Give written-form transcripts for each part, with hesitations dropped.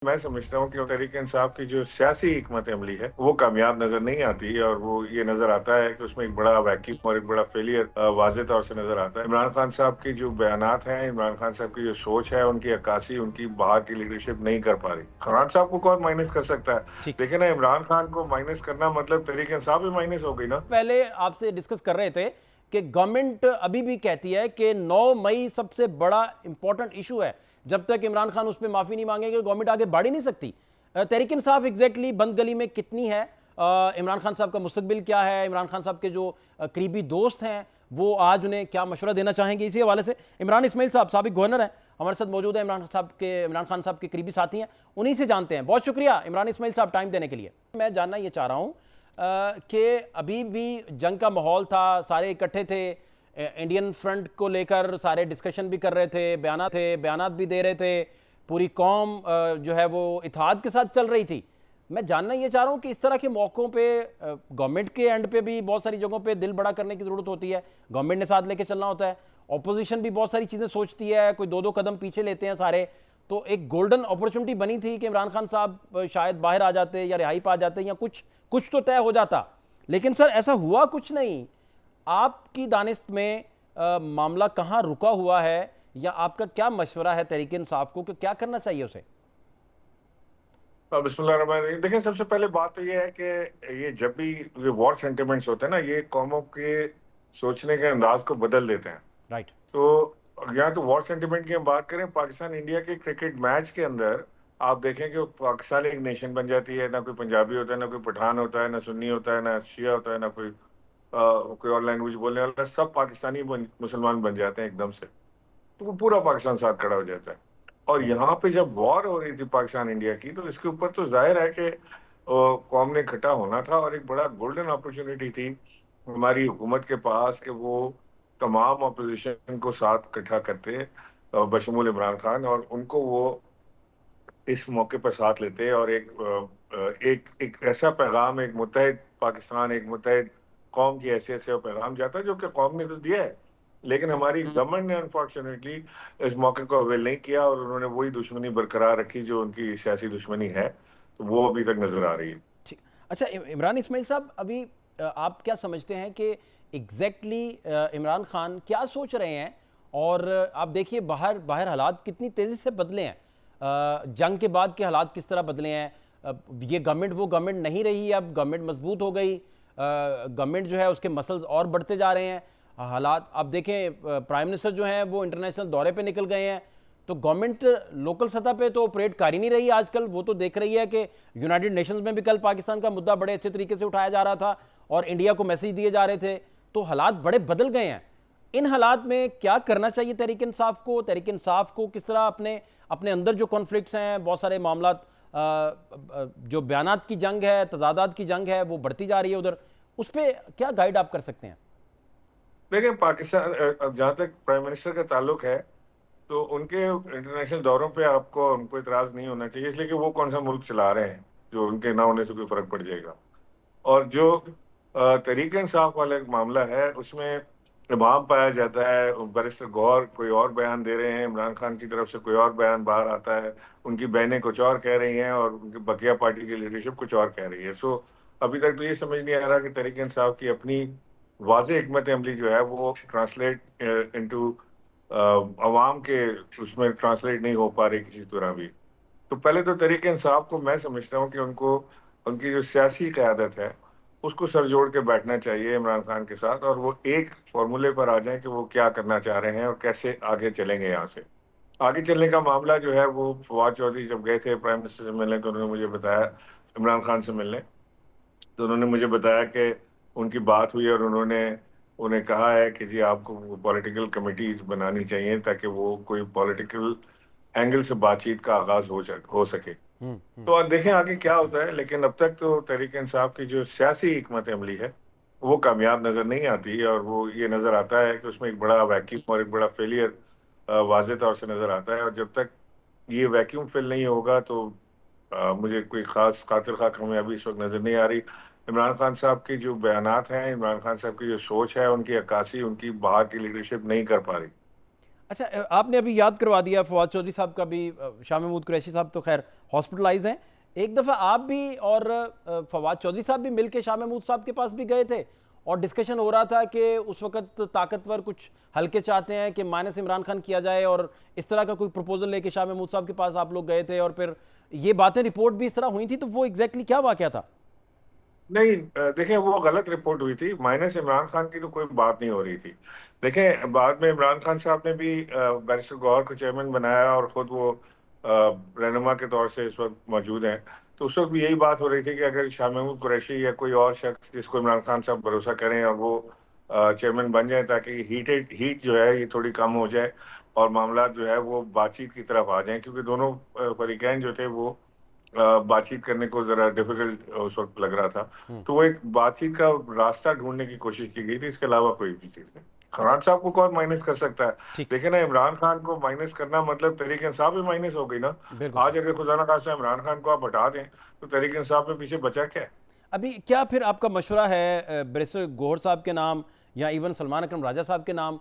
میں سمجھتا ہوں کہ تحریک انصاف کی جو سیاسی حکمت عملی ہے وہ کامیاب نظر نہیں آتی، اور وہ یہ نظر آتا ہے کہ اس میں ایک بڑا ویکیوم اور ایک بڑا فیلئر واضح طور سے نظر آتا ہے۔ عمران خان صاحب کی جو بیانات ہیں، عمران خان صاحب کی جو سوچ ہے، ان کی عکاسی ان کی باہر کی لیڈرشپ نہیں کر پا رہی۔ اچھا خان صاحب کو کون مائنس کر سکتا ہے؟ ٹھیک، دیکھیں نا، عمران خان کو مائنس کرنا مطلب تحریک انصاف بھی مائنس ہو گئی نا۔ پہلے آپ سے ڈسکس کر رہے تھے کہ گورنمنٹ ابھی بھی کہتی ہے کہ 9 مئی سب سے بڑا امپورٹنٹ ایشو ہے، جب تک عمران خان اس پہ معافی نہیں مانگے گے گورنمنٹ آگے بڑھ ہی نہیں سکتی۔ تحریک انصاف ایگزیکٹلی بند گلی میں کتنی ہے؟ عمران خان صاحب کا مستقبل کیا ہے؟ عمران خان صاحب کے جو قریبی دوست ہیں وہ آج انہیں کیا مشورہ دینا چاہیں گے؟ اسی حوالے سے عمران اسماعیل صاحب سابق گورنر ہیں، ہمارے ساتھ موجود ہیں، عمران خان صاحب کے قریبی ساتھی ہیں، انہی سے جانتے ہیں۔ بہت شکریہ عمران اسماعیل صاحب ٹائم دینے کے لیے۔ میں جاننا یہ چاہ رہا ہوں کہ ابھی بھی جنگ کا ماحول تھا، سارے اکٹھے تھے، انڈین فرنٹ کو لے کر سارے ڈسکشن بھی کر رہے تھے، بیانات بھی دے رہے تھے، پوری قوم جو ہے وہ اتحاد کے ساتھ چل رہی تھی۔ میں جاننا یہ چاہ رہا ہوں کہ اس طرح کے موقعوں پہ گورنمنٹ کے اینڈ پہ بھی بہت ساری جگہوں پہ دل بڑا کرنے کی ضرورت ہوتی ہے، گورنمنٹ نے ساتھ لے کے چلنا ہوتا ہے، اپوزیشن بھی بہت ساری چیزیں سوچتی ہے، کوئی دو قدم پیچھے لیتے ہیں سارے۔ تو ایک گولڈن اپورچونٹی بنی تھی کہ عمران خان صاحب شاید باہر آ جاتے یا رہائی پا جاتے یا کچھ تو طے ہو جاتا، لیکن سر ایسا ہوا کچھ نہیں۔ آپ کی دانست میں معاملہ کہاں رکا ہوا ہے، یا آپ کا کیا مشورہ ہے تحریک انصاف کو کہ کیا کرنا چاہیے اسے؟ بسم اللہ الرحمن الرحیم۔ دیکھیں، سب سے پہلے بات تو یہ ہے کہ یہ جب بھی یہ وار سینٹیمنٹس ہوتے ہیں نا، یہ قوموں کے سوچنے کے انداز کو بدل دیتے ہیں۔ رائٹ، تو یہاں تو وار سینٹیمنٹ کی ہم بات کریں، پاکستان انڈیا کے کرکٹ میچ کے اندر آپ دیکھیں کہ پاکستان ایک نیشن بن جاتی ہے، نہ کوئی پنجابی ہوتا ہے، نہ کوئی پٹھان ہوتا ہے، نہ سنی ہوتا ہے، نہ شیعہ ہوتا ہے، نہ کوئی اور لینگویج بولنے والا، سب پاکستانی مسلمان بن جاتے ہیں ایک دم سے، تو وہ پورا پاکستان ساتھ کھڑا ہو جاتا ہے۔ اور یہاں پہ جب وار ہو رہی تھی پاکستان انڈیا کی، تو اس کے اوپر تو ظاہر ہے کہ قوم نے اکٹھا ہونا تھا، اور ایک بڑا گولڈن اپرچونٹی تھی ہماری حکومت کے پاس کہ وہ تمام اپوزیشن کو ساتھ اکٹھا کرتے، بشمول عمران خان، اور ان کو وہ اس موقع پر ساتھ لیتے، اور ایک ایسا پیغام، ایک متحد پاکستان، ایک متحد قوم کی حیثیت سے وہ پیغام جاتا، جو کہ قوم نے تو دیا ہے، لیکن ہماری گورنمنٹ نے انفارچونیٹلی اس موقع کو اویل نہیں کیا، اور انہوں نے وہی دشمنی برقرار رکھی جو ان کی سیاسی دشمنی ہے، تو وہ ابھی تک نظر آ رہی ہے۔ ٹھیک۔ اچھا عمران اسماعیل صاحب، ابھی آپ کیا سمجھتے ہیں کہ ایگزیکٹلی عمران خان کیا سوچ رہے ہیں؟ اور آپ دیکھیے باہر حالات کتنی تیزی سے بدلے ہیں، جنگ کے بعد کے حالات کس طرح بدلے ہیں۔ یہ گورنمنٹ وہ گورنمنٹ نہیں رہی، اب گورنمنٹ مضبوط ہو گئی، گورنمنٹ جو ہے اس کے مسلز اور بڑھتے جا رہے ہیں۔ حالات آپ دیکھیں، پرائم منسٹر جو ہیں وہ انٹرنیشنل دورے پہ نکل گئے ہیں، تو گورنمنٹ لوکل سطح پہ تو آپریٹ کر ہی نہیں رہی آج کل۔ وہ تو دیکھ رہی ہے کہ یونائٹڈ نیشنز میں بھی کل پاکستان کا مدعا بڑے اچھے طریقے سے اٹھایا جا رہا تھا، اور انڈیا کو میسیج دیے جا رہے تھے، تو حالات بڑے بدل گئے ہیں۔ ان حالات میں کیا کرنا چاہیے تحریک انصاف کو؟ تحریک انصاف کو کس طرح اپنے اندر جو کانفلکٹس ہیں، بہت سارے معاملات، جو بیانات کی جنگ ہے، تضادات کی جنگ ہے، وہ بڑھتی جا رہی ہے ادھر، اس پہ کیا گائیڈ آپ کر سکتے ہیں؟ دیکھیں، پاکستان جہاں تک پرائم منسٹر کا تعلق ہے، تو ان کے انٹرنیشنل دوروں پہ ان کو اعتراض نہیں ہونا چاہیے، اس لیے کہ وہ کون سا ملک چلا رہے ہیں جو ان کے نہ ہونے سے کوئی فرق پڑ جائے گا۔ اور جو تحریک انصاف والا ایک معاملہ ہے، اس میں ابہام پایا جاتا ہے، بیرسٹر گوہر کوئی اور بیان دے رہے ہیں، عمران خان کی طرف سے کوئی اور بیان باہر آتا ہے، ان کی بہنیں کچھ اور کہہ رہی ہیں، اور ان کی بقیہ پارٹی کی لیڈرشپ کچھ اور کہہ رہی ہے۔ سو ابھی تک تو یہ سمجھ نہیں آ رہا کہ تحریک انصاف کی اپنی واضح حکمت عملی جو ہے وہ ٹرانسلیٹ انٹو عوام کے اس میں ٹرانسلیٹ نہیں ہو پا رہی کسی طرح بھی۔ تو پہلے تو تحریک انصاف کو میں سمجھتا ہوں کہ ان کی جو سیاسی قیادت ہے اس کو سر جوڑ کے بیٹھنا چاہیے عمران خان کے ساتھ، اور وہ ایک فارمولے پر آ جائیں کہ وہ کیا کرنا چاہ رہے ہیں اور کیسے آگے چلیں گے یہاں سے۔ آگے چلنے کا معاملہ جو ہے، وہ فواد چودھری جب گئے تھے پرائم منسٹر سے ملنے، تو انہوں نے مجھے بتایا، عمران خان سے ملنے، تو انہوں نے مجھے بتایا کہ ان کی بات ہوئی، اور انہیں کہا ہے کہ جی آپ کو پولیٹیکل کمیٹیز بنانی چاہیے تاکہ وہ کوئی پولیٹیکل اینگل سے بات چیت کا آغاز ہو سکے۔ تو آپ دیکھیں آگے کیا ہوتا ہے، لیکن اب تک تو تحریک انصاف کی جو سیاسی حکمت عملی ہے وہ کامیاب نظر نہیں آتی، اور وہ یہ نظر آتا ہے کہ اس میں ایک بڑا ویکیوم اور ایک بڑا فیلئر واضح طور سے نظر آتا ہے، اور جب تک یہ ویکیوم فل نہیں ہوگا تو مجھے کوئی خاص قاتل خواہ کامیابی اس وقت نظر نہیں آ رہی۔ عمران خان صاحب کی جو بیانات ہیں، عمران خان صاحب کی جو سوچ ہے، ان کی عکاسی ان کی باہر کی لیڈرشپ نہیں کر پا رہی۔ اچھا آپ نے ابھی یاد کروا دیا فواد چودھری صاحب کا بھی، شاہ محمود قریشی صاحب تو خیر ہاسپٹلائز ہیں، ایک دفعہ آپ بھی اور فواد چودھری صاحب بھی مل کے شاہ محمود صاحب کے پاس بھی گئے تھے اور ڈسکشن ہو رہا تھا کہ اس وقت طاقتور کچھ حلقے چاہتے ہیں کہ مائنس عمران خان کیا جائے، اور اس طرح کا کوئی پروپوزل لے کے شاہ محمود صاحب کے پاس آپ لوگ گئے تھے اور پھر یہ باتیں رپورٹ بھی اس طرح ہوئی تھی، تو وہ ایگزیکٹلی کیا واقعہ تھا؟ نہیں، دیکھیں وہ غلط رپورٹ ہوئی تھی، مائنس عمران خان کی تو کوئی بات نہیں ہو رہی تھی. دیکھیں بعد میں عمران خان صاحب نے بھی بیرسٹر گوہر کو چیئرمین بنایا اور خود وہ رہنما کے طور سے اس وقت موجود ہیں. تو اس وقت بھی یہی بات ہو رہی تھی کہ اگر شاہ محمود قریشی یا کوئی اور شخص جس کو عمران خان صاحب بھروسہ کریں اور وہ چیئرمین بن جائیں تاکہ ہیٹ جو ہے یہ تھوڑی کم ہو جائے اور معاملات جو ہے وہ بات چیت کی طرف آ جائیں، کیونکہ دونوں فریقین جو تھے وہ بات چیت کرنے کو ذرا ڈیفیکلٹ اس وقت لگ رہا تھا. تو وہ ایک بات چیت کا راستہ ڈھونڈنے کی کوشش کی گئی تھی، اس کے علاوہ کوئی بھی چیز نہیں. اچھا خان صاحب کو کون مائنس کر سکتا ہے؟ ٹھیک، دیکھیں نا، عمران خان کو مائنس کرنا مطلب تحریک انصاف بھی مائنس ہو گئی نا. بالکل آج صحیح. اگر خدا نخواستہ عمران خان کو آپ ہٹا دیں تو تحریک انصاف میں پیچھے بچا کیا ہے؟ ابھی کیا پھر آپ کا مشورہ ہے بیرسٹر گوہر صاحب کے نام یا ایون سلمان اکرم راجہ صاحب کے نام،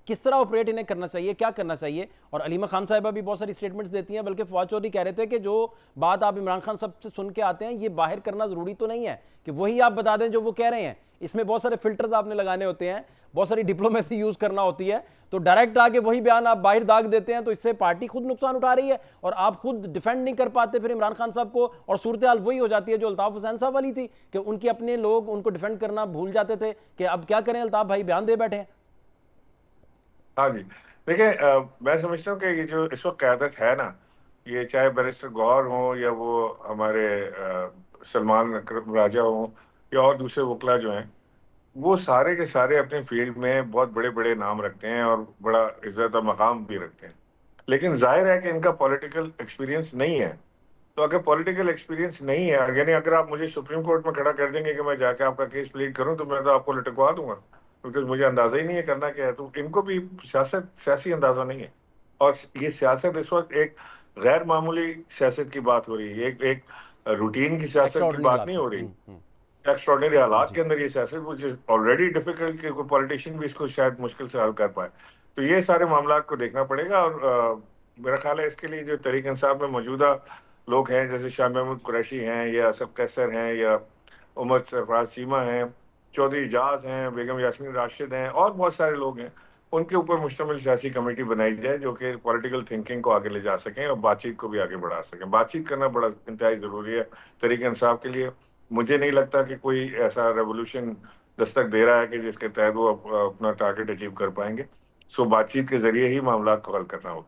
کس طرح آپریٹ انہیں کرنا چاہیے، کیا کرنا چاہیے؟ اور علیمہ خان صاحبہ بھی بہت ساری سٹیٹمنٹس دیتی ہیں، بلکہ فواد چودھری کہہ رہے تھے کہ جو بات آپ عمران خان صاحب سے سن کے آتے ہیں یہ باہر کرنا ضروری تو نہیں ہے کہ وہی آپ بتا دیں جو وہ کہہ رہے ہیں، اس میں بہت سارے فلٹرز آپ نے لگانے ہوتے ہیں، بہت ساری ڈپلومیسی یوز کرنا ہوتی ہے، تو ڈائریکٹ آ کے وہی بیان آپ باہر داغ دیتے ہیں تو اس سے پارٹی خود نقصان اٹھا رہی ہے اور آپ خود ڈیفینڈ نہیں کر پاتے پھر عمران خان صاحب کو، اور صورتحال وہی ہو جاتی ہے جو الطاف حسین صاحب والی تھی کہ ان کے اپنے لوگ ان کو ڈیفینڈ کرنا بھول جاتے تھے کہ اب کیا کریں، الطاف بھائی بیان دے بیٹھے ہیں. ہاں جی. دیکھیں میں سمجھتا ہوں کہ یہ جو اس وقت قیادت ہے نا، یہ چاہے بیرسٹر گوہر ہوں یا وہ ہمارے سلمان اکرم راجہ ہوں یا اور دوسرے وکلا جو ہیں، وہ سارے کے سارے اپنے فیلڈ میں بہت بڑے بڑے نام رکھتے ہیں اور بڑا عزت و مقام بھی رکھتے ہیں. لیکن ظاہر ہے کہ ان کا پولیٹیکل ایکسپیرینس نہیں ہے. تو اگر پولیٹیکل ایکسپیرینس نہیں ہے، یعنی اگر آپ مجھے سپریم کورٹ میں کھڑا کر دیں گے کہ میں جا کے آپ کا کیس پلیڈ کروں تو میں تو آپ کو لٹکوا دوں گا، کیونکہ مجھے اندازہ ہی نہیں ہے کرنا کیا ہے. تو ان کو بھی سیاسی اندازہ نہیں ہے. اور یہ سیاست اس وقت ایک غیر معمولی سیاست کی بات ہو رہی ہے، ایک روٹین کی سیاست کی ایکسٹراڈنری بات نہیں حالات میں. ہو رہی. ایکسٹراڈنری حالات جی کے اندر یہ سیاست which is already difficult کہ کوئی پولیٹیشین بھی اس کو شاید مشکل سے حل کر پائے. تو یہ سارے معاملات کو دیکھنا پڑے گا. اور میرا خیال ہے اس کے لیے جو تحریک انصاف میں موجودہ لوگ ہیں جیسے شاہ محمود قریشی ہیں یا اسد قیصر ہیں یا عمر سرفراز چیمہ ہیں، چودھری اجاز ہیں، بیگم یاسمین راشد ہیں، اور بہت سارے لوگ ہیں، ان کے اوپر مشتمل سیاسی کمیٹی بنائی جائے جو کہ پولیٹیکل تھنکنگ کو آگے لے جا سکیں اور بات چیت کو بھی آگے بڑھا سکیں. بات چیت کرنا بڑا انتہائی ضروری ہے تحریک انصاف کے لیے. مجھے نہیں لگتا کہ کوئی ایسا ریولوشن دستک دے رہا ہے کہ جس کے تحت وہ اپنا ٹارگیٹ اچیو کر پائیں گے. سو بات چیت کے ذریعے ہی معاملات کو حل کرنا ہوگا.